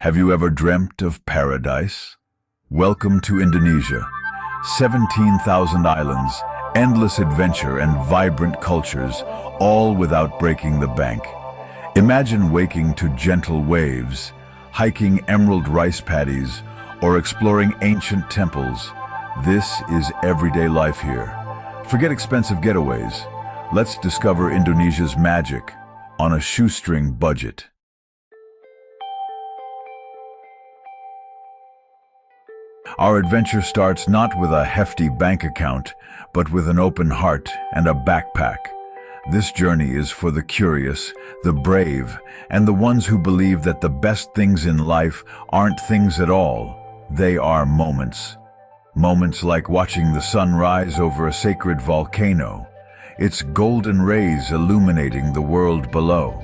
Have you ever dreamt of paradise? Welcome to Indonesia. 17,000 islands, endless adventure and vibrant cultures, all without breaking the bank. Imagine waking to gentle waves, hiking emerald rice paddies, or exploring ancient temples. This is everyday life here. Forget expensive getaways. Let's discover Indonesia's magic on a shoestring budget. Our adventure starts not with a hefty bank account, but with an open heart and a backpack. This journey is for the curious, the brave, and the ones who believe that the best things in life aren't things at all. They are moments. Moments like watching the sun rise over a sacred volcano, its golden rays illuminating the world below.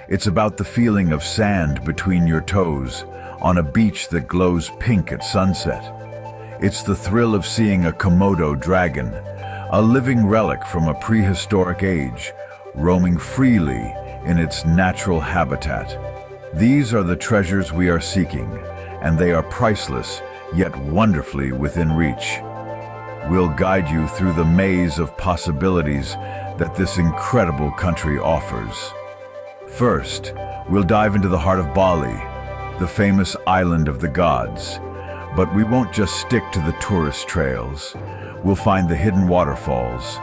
It's about the feeling of sand between your toes, on a beach that glows pink at sunset. It's the thrill of seeing a Komodo dragon, a living relic from a prehistoric age, roaming freely in its natural habitat. These are the treasures we are seeking, and they are priceless, yet wonderfully within reach. We'll guide you through the maze of possibilities that this incredible country offers. First, we'll dive into the heart of Bali, the famous island of the gods. But we won't just stick to the tourist trails. We'll find the hidden waterfalls,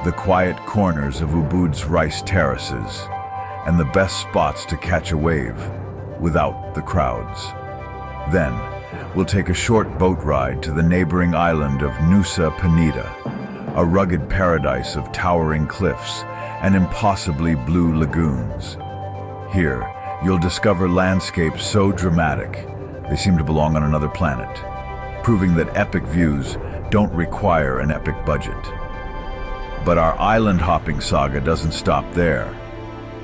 the quiet corners of Ubud's rice terraces, and the best spots to catch a wave without the crowds. Then, we'll take a short boat ride to the neighboring island of Nusa Penida, a rugged paradise of towering cliffs and impossibly blue lagoons. Here, you'll discover landscapes so dramatic, they seem to belong on another planet, proving that epic views don't require an epic budget. But our island-hopping saga doesn't stop there.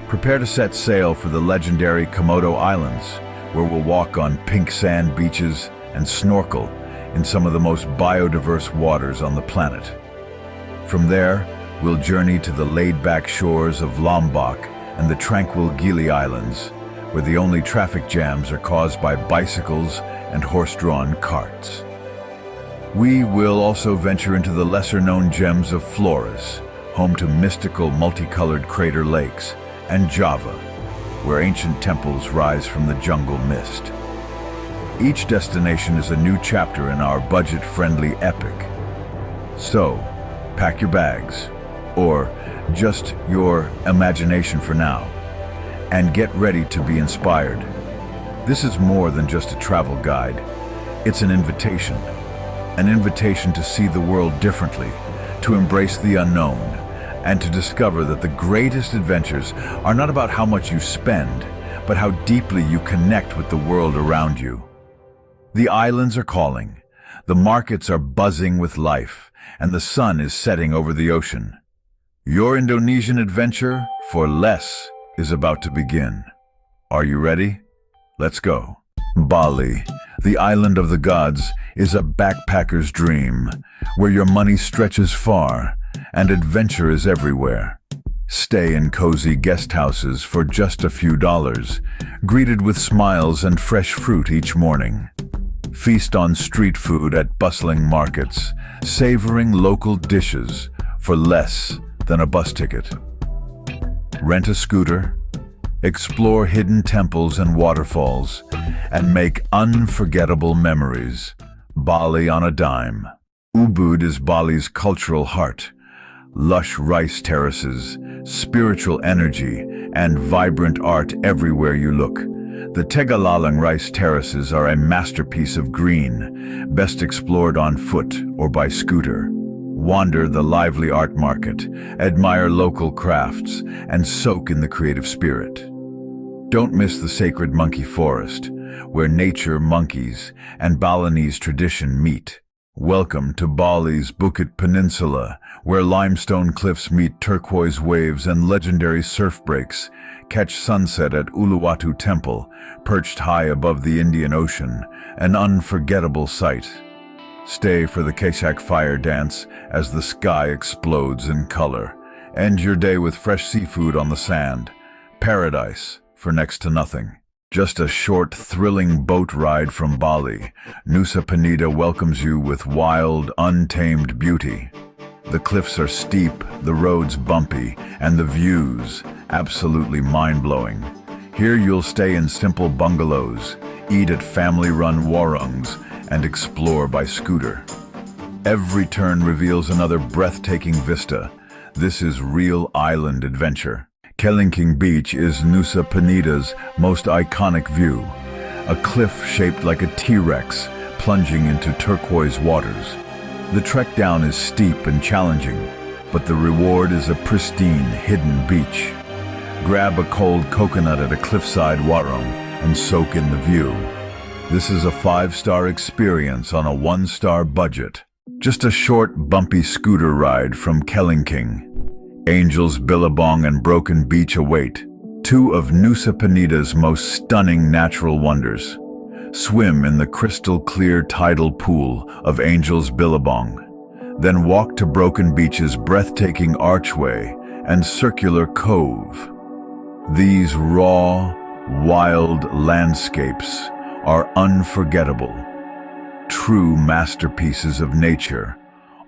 Prepare to set sail for the legendary Komodo Islands, where we'll walk on pink sand beaches and snorkel in some of the most biodiverse waters on the planet. From there, we'll journey to the laid-back shores of Lombok and the tranquil Gili Islands, where the only traffic jams are caused by bicycles and horse-drawn carts. We will also venture into the lesser-known gems of Flores, home to mystical multicolored crater lakes, and Java, where ancient temples rise from the jungle mist. Each destination is a new chapter in our budget-friendly epic. So, pack your bags, or just your imagination for now, and get ready to be inspired. This is more than just a travel guide. It's an invitation to see the world differently, to embrace the unknown, and to discover that the greatest adventures are not about how much you spend, but how deeply you connect with the world around you. The islands are calling, the markets are buzzing with life, and the sun is setting over the ocean. Your Indonesian adventure for less is about to begin. Are you ready? Let's go. Bali, the island of the gods, is a backpacker's dream, where your money stretches far and adventure is everywhere. Stay in cozy guest houses for just a few dollars, greeted with smiles and fresh fruit each morning. Feast on street food at bustling markets, savoring local dishes for less than a bus ticket. Rent a scooter, explore hidden temples and waterfalls, and make unforgettable memories. Bali on a dime. Ubud is Bali's cultural heart. Lush rice terraces, spiritual energy, and vibrant art everywhere you look. The Tegalalang rice terraces are a masterpiece of green, best explored on foot or by scooter. Wander the lively art market, admire local crafts, and soak in the creative spirit. Don't miss the sacred monkey forest, where nature, monkeys, and Balinese tradition meet. Welcome to Bali's Bukit Peninsula, where limestone cliffs meet turquoise waves and legendary surf breaks. Catch sunset at Uluwatu Temple, perched high above the Indian Ocean, an unforgettable sight. Stay for the Kesak fire dance as the sky explodes in color. End your day with fresh seafood on the sand. Paradise for next to nothing. Just a short, thrilling boat ride from Bali, Nusa Penida welcomes you with wild, untamed beauty. The cliffs are steep, the roads bumpy, and the views absolutely mind-blowing. Here you'll stay in simple bungalows, eat at family-run warungs, and explore by scooter. Every turn reveals another breathtaking vista. This is real island adventure. Kelingking Beach is Nusa Penida's most iconic view. A cliff shaped like a T-Rex, plunging into turquoise waters. The trek down is steep and challenging, but the reward is a pristine, hidden beach. Grab a cold coconut at a cliffside warung and soak in the view. This is a 5-star experience on a 1-star budget. Just a short, bumpy scooter ride from Kelingking. Angels, Billabong, and Broken Beach await, 2 of Nusa Penida's most stunning natural wonders. Swim in the crystal-clear tidal pool of Angels Billabong. Then walk to Broken Beach's breathtaking archway and circular cove. These raw, wild landscapes are unforgettable. True masterpieces of nature,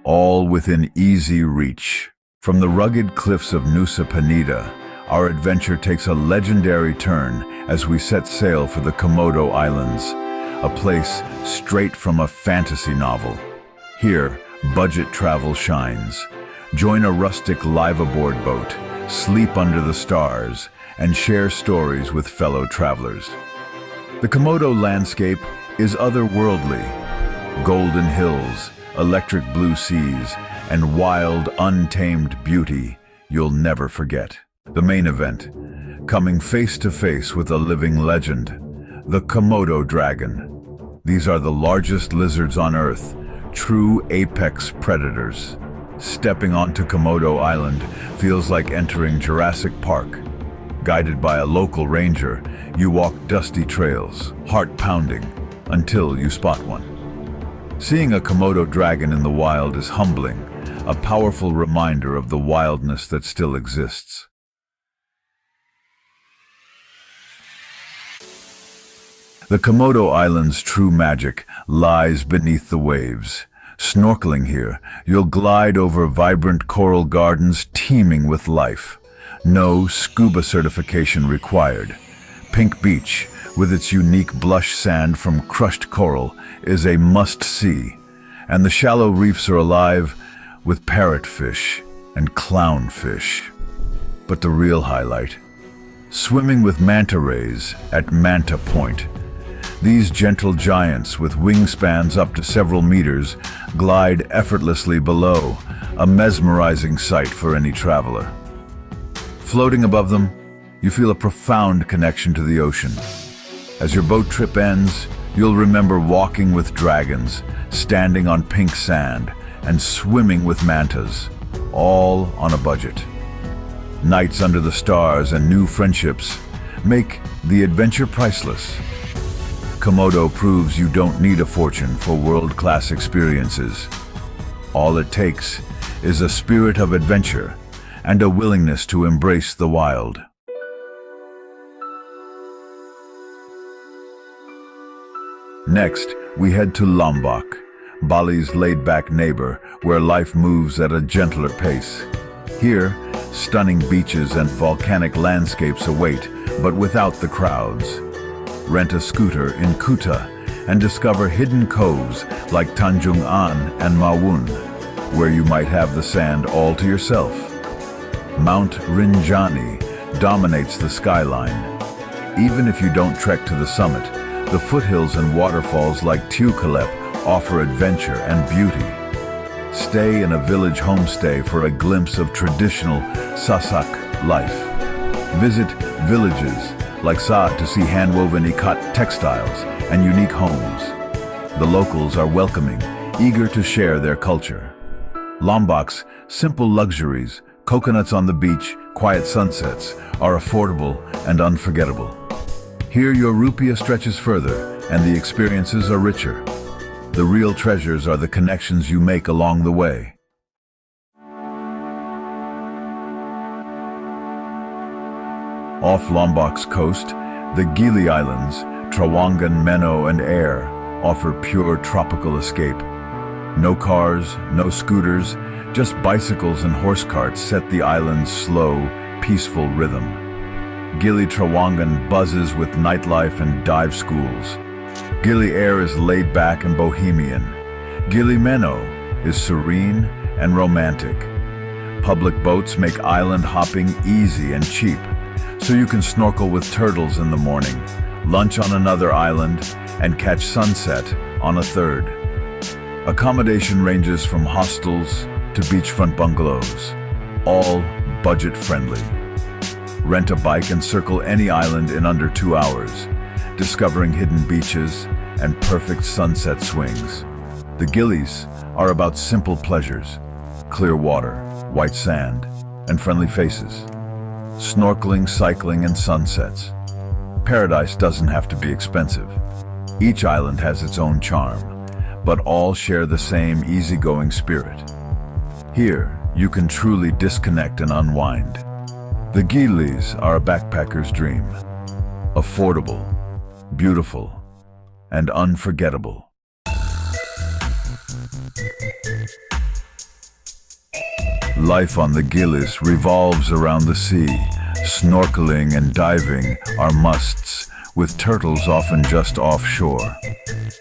all within easy reach. From the rugged cliffs of Nusa Penida, our adventure takes a legendary turn as we set sail for the Komodo Islands, a place straight from a fantasy novel. Here, budget travel shines. Join a rustic live-aboard boat, sleep under the stars, and share stories with fellow travelers. The Komodo landscape is otherworldly. Golden hills, electric blue seas, and wild, untamed beauty you'll never forget. The main event, coming face to face with a living legend, the Komodo dragon. These are the largest lizards on Earth, true apex predators. Stepping onto Komodo Island feels like entering Jurassic Park. Guided by a local ranger, you walk dusty trails, heart-pounding, until you spot one. Seeing a Komodo dragon in the wild is humbling, a powerful reminder of the wildness that still exists. The Komodo Island's true magic lies beneath the waves. Snorkeling here, you'll glide over vibrant coral gardens teeming with life. No scuba certification required. Pink Beach, with its unique blush sand from crushed coral, is a must-see. And the shallow reefs are alive with parrotfish and clownfish. But the real highlight, swimming with manta rays at Manta Point. These gentle giants with wingspans up to several meters glide effortlessly below, a mesmerizing sight for any traveler. Floating above them, you feel a profound connection to the ocean. As your boat trip ends, you'll remember walking with dragons, standing on pink sand, and swimming with mantas, all on a budget. Nights under the stars and new friendships make the adventure priceless. Komodo proves you don't need a fortune for world-class experiences. All it takes is a spirit of adventure and a willingness to embrace the wild. Next, we head to Lombok, Bali's laid-back neighbor, where life moves at a gentler pace. Here, stunning beaches and volcanic landscapes await, but without the crowds. Rent a scooter in Kuta and discover hidden coves like Tanjung An and Mawun, where you might have the sand all to yourself. Mount Rinjani dominates the skyline. Even if you don't trek to the summit, the foothills and waterfalls like Tukalep offer adventure and beauty. Stay in a village homestay for a glimpse of traditional Sasak life. Visit villages like Saat to see hand-woven ikat textiles and unique homes. The locals are welcoming, eager to share their culture. Lombok's simple luxuries, coconuts on the beach, quiet sunsets, are affordable and unforgettable. Here your rupiah stretches further and the experiences are richer. The real treasures are the connections you make along the way. Off Lombok's coast, The Gili Islands, Trawangan, Meno, and Air, offer pure tropical escape. No cars, no scooters, just bicycles and horse carts set the island's slow, peaceful rhythm. Gili Trawangan buzzes with nightlife and dive schools. Gili Air is laid back and bohemian. Gili Meno is serene and romantic. Public boats make island hopping easy and cheap, so you can snorkel with turtles in the morning, lunch on another island, and catch sunset on a third. Accommodation ranges from hostels to beachfront bungalows, all budget-friendly. Rent a bike and circle any island in under 2 hours, discovering hidden beaches and perfect sunset swings. The Gilis are about simple pleasures: clear water, white sand, and friendly faces. Snorkeling, cycling, and sunsets. Paradise doesn't have to be expensive. Each island has its own charm, but all share the same easygoing spirit. Here, you can truly disconnect and unwind. The Gilis are a backpacker's dream. Affordable, beautiful, and unforgettable. Life on the Gilis revolves around the sea. Snorkeling and diving are musts, with turtles often just offshore.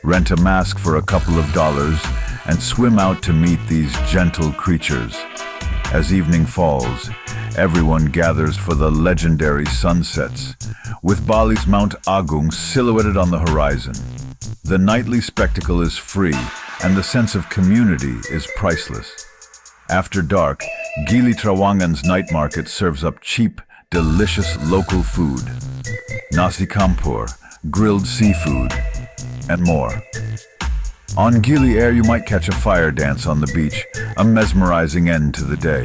Rent a mask for a couple of dollars and swim out to meet these gentle creatures. As evening falls, everyone gathers for the legendary sunsets, with Bali's Mount Agung silhouetted on the horizon. The nightly spectacle is free, and the sense of community is priceless. After dark, Gili Trawangan's night market serves up cheap, delicious local food. Nasi campur, grilled seafood, and more. On Gili Air, you might catch a fire dance on the beach, a mesmerizing end to the day.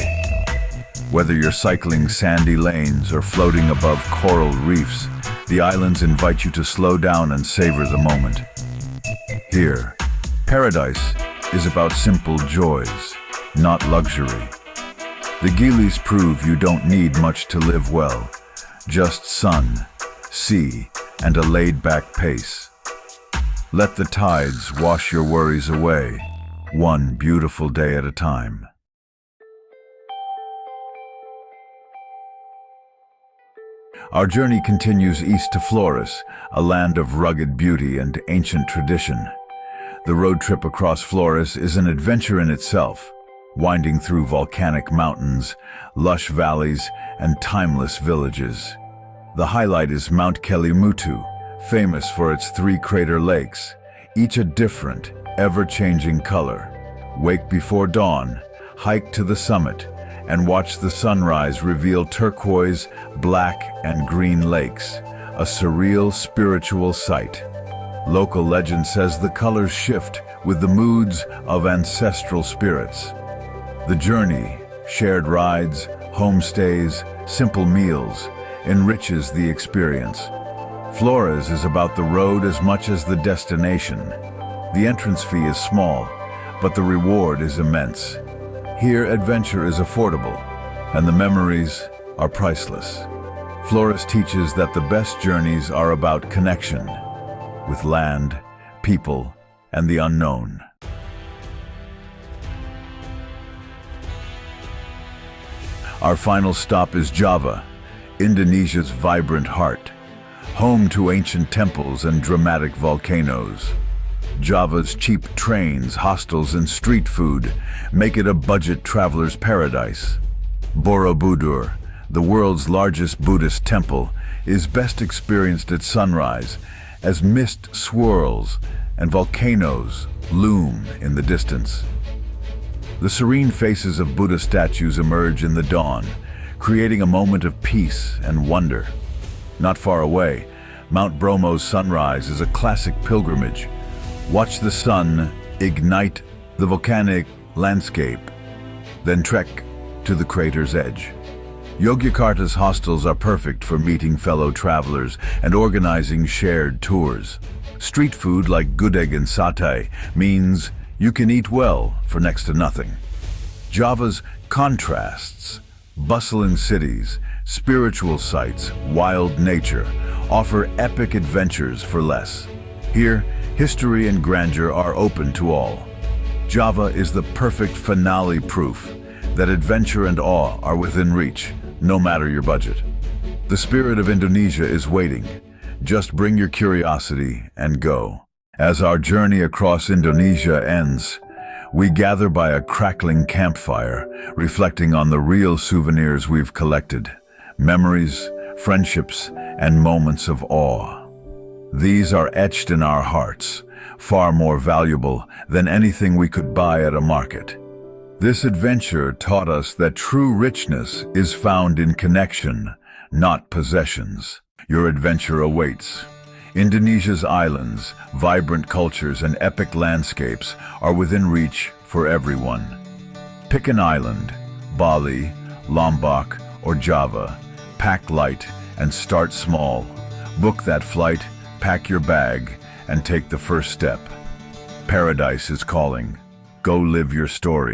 Whether you're cycling sandy lanes or floating above coral reefs, the islands invite you to slow down and savor the moment. Here, paradise is about simple joys, not luxury. The Gilis prove you don't need much to live well, just sun, sea, and a laid-back pace. Let the tides wash your worries away, one beautiful day at a time. Our journey continues east to Flores, a land of rugged beauty and ancient tradition. The road trip across Flores is an adventure in itself, winding through volcanic mountains, lush valleys, and timeless villages. The highlight is Mount Kelimutu, famous for its 3 crater lakes, each a different, ever-changing color. Wake before dawn, hike to the summit, and watch the sunrise reveal turquoise, black, and green lakes, a surreal spiritual sight. Local legend says the colors shift with the moods of ancestral spirits. The journey, shared rides, homestays, simple meals, enriches the experience. Flores is about the road as much as the destination. The entrance fee is small, but the reward is immense. Here, adventure is affordable, and the memories are priceless. Flores teaches that the best journeys are about connection with land, people, and the unknown. Our final stop is Java, Indonesia's vibrant heart, home to ancient temples and dramatic volcanoes. Java's cheap trains, hostels, and street food make it a budget traveler's paradise. Borobudur, the world's largest Buddhist temple, is best experienced at sunrise as mist swirls and volcanoes loom in the distance. The serene faces of Buddha statues emerge in the dawn, creating a moment of peace and wonder. Not far away, Mount Bromo's sunrise is a classic pilgrimage. Watch the sun ignite the volcanic landscape, then trek to the crater's edge. Yogyakarta's hostels are perfect for meeting fellow travelers and organizing shared tours. Street food like gudeg and satay means you can eat well for next to nothing. Java's contrasts, bustling cities, spiritual sites, wild nature, offer epic adventures for less. Here, history and grandeur are open to all. Java is the perfect finale proof that adventure and awe are within reach, no matter your budget. The spirit of Indonesia is waiting. Just bring your curiosity and go. As our journey across Indonesia ends, we gather by a crackling campfire, reflecting on the real souvenirs we've collected, memories, friendships, and moments of awe. These are etched in our hearts, far more valuable than anything we could buy at a market. This adventure taught us that true richness is found in connection, not possessions. Your adventure awaits. Indonesia's islands, vibrant cultures, and epic landscapes are within reach for everyone. Pick an island, Bali, Lombok, or Java. Pack light and start small. Book that flight, pack your bag, and take the first step. Paradise is calling. Go live your story.